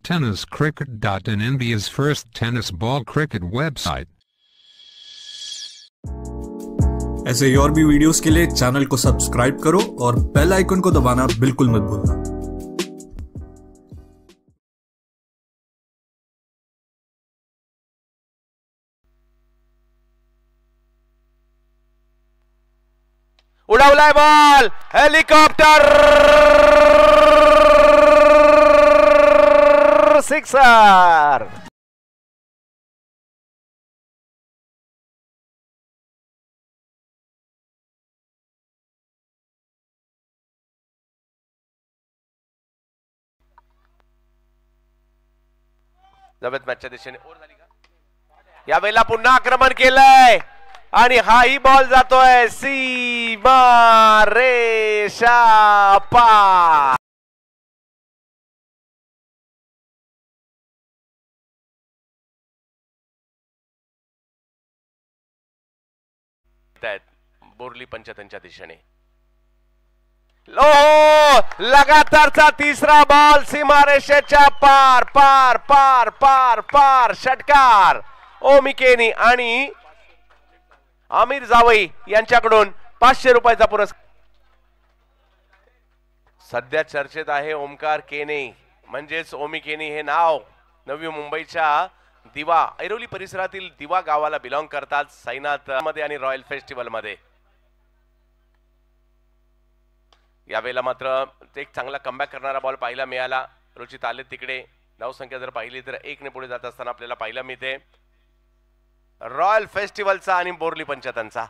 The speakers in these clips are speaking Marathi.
tenniscricket.in, India's first tennis ball cricket website. ऐसे और भी वीडियोस के लिए चैनल को सब्सक्राइब करो और बेल आइकन को दबाना बिल्कुल मत भूलना। उडवलाय बॉल, हेलिकॉप्टर, सिक्सर। जबत मॅचच्या दिशेने ओव्हर झाली का? यावेळेला पुन्हा आक्रमण केलंय आणि हाही बॉल जातोय सीमा रेषा पार। बोरली पंचतांच्या दिशेने लगातारचा तिसरा बॉल सीमारेषेच्या पार पार पार पार पार। षटकार ओमी केनी आणि आमिर जावई यांच्याकडून 500 रुपयाचा पुरस्कार। सध्या चर्चेत आहे ओमकार केने, म्हणजेच ओमी केनी हे नाव नवी मुंबईच्या दिवा ऐरोली परिसरातील दिवा गावाला बिलॉंग करतात, साईनाथ मध्ये आणि रॉयल फेस्टिवल मध्ये। यावेळेला मात्र एक चांगला कमबॅक करणारा बॉल पाहायला मिळाला। रुचित आले तिकडे धावसंख्या जर पाहिली तर 1 ने पुढे जात असताना आपल्याला पाहायला मिळते रॉयल फेस्टिवलचा आणि बोरली पंचतांचा।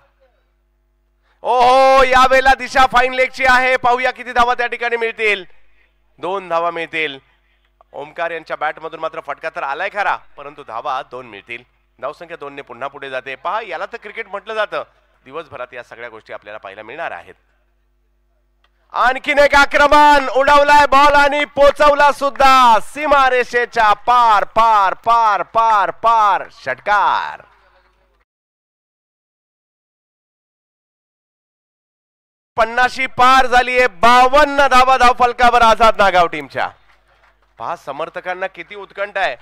ओहो, यावेळेला दिशा फाईन लेगची आहे, पाहूया किती धावा त्या ठिकाणी मिळतील। 2 धावा मिळतील। ओमकार यांच्या बॅट मधून मात्र फटका तर आलाय खरा, परंतु धावा 2 मिळतील। धावसंख्या 2 ने पुन्हा पुढे जाते। पहा, याला तर क्रिकेट म्हटलं जातं। दिवसभरात या सगळ्या गोष्टी आपल्याला पाहायला मिळणार आहेत। आणखीन एक आक्रमण, उडवलाय बॉल आणि पोचवला सुद्धा सीमारेषेच्या पार पार पार पार पार। षटकार 50 पार झालीये। 52 धावा धावफलकावर आझाद नागाव टीमच्या। पहा, समर्थकांना किती उत्कंठ आहे।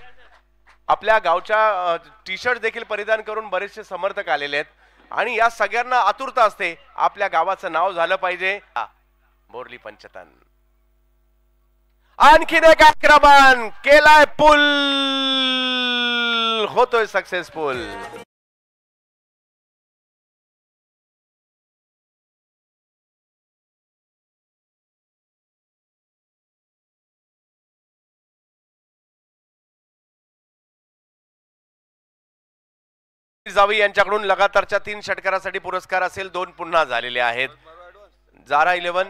आपल्या गावच्या टी शर्ट देखील परिधान करून बरेचसे समर्थक आलेले आहेत आणि या सगळ्यांना आतुरता असते आपल्या गावाचं नाव झालं पाहिजे। बोरली पंचतान आणखीन एक आक्रमण केलाय, पुल होतोय सक्सेसफुल। जावी यांच्याकडून लगातारच्या 3 षटकारासाठी पुरस्कार असेल। 2 पुन्हा झालेले आहेत। जारा 11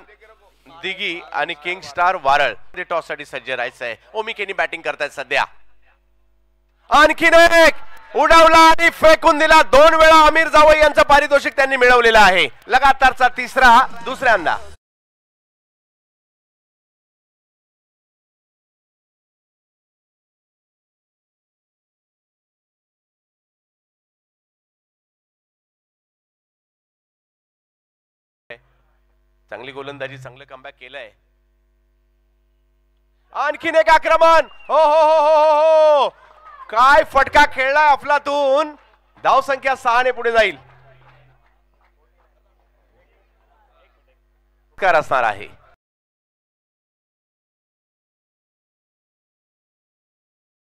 दिगी आणि किंग स्टार वारळ टॉस साठी सज्ज राहायचं आहे। ओमी केनी बॅटिंग करतायत सध्या। आणखीन एक उडवला आणि फेकून दिला। 2 वेळा आमिर जावई यांचं पारितोषिक त्यांनी मिळवलेलं आहे। लगातारचा तिसरा दुसऱ्यांदा। चांगली गोलंदाजी, चांगलं कमबॅक केलंय। आणखीन एक आक्रमण, हो हो हो हो हो, काय फटका खेळलाय अफलातून। धावसंख्या 6 ने पुढे जाईल। असणार आहे।